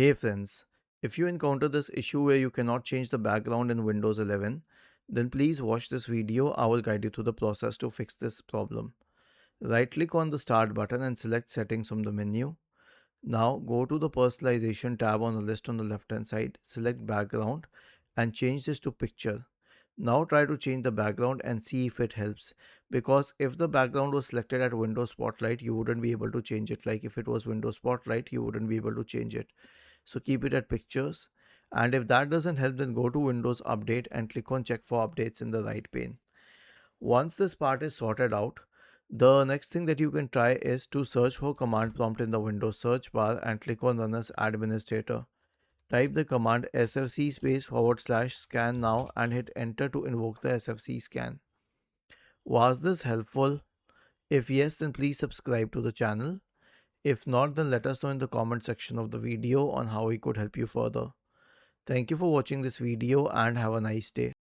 Hey friends, if you encounter this issue where you cannot change the background in Windows 11, then please watch this video. I will guide you through the process to fix this problem. Right click on the Start button and select Settings from the menu. Now go to the Personalization tab on the list on the left hand side, select Background and change this to Picture. Now try to change the background and see if it helps, because if the background was selected at Windows Spotlight, you wouldn't be able to change it. Like if it was Windows Spotlight, you wouldn't be able to change it. So keep it at pictures. And if that doesn't help, then go to Windows Update and click on check for updates in the right pane. Once this part is sorted out, the next thing that you can try is to search for command prompt in the Windows search bar and click on run as administrator. Type the command sfc /scan now and hit enter to invoke the sfc scan. Was this helpful? If yes, then please subscribe to the channel. If not, then let us know in the comment section of the video on how we could help you further. Thank you for watching this video and have a nice day.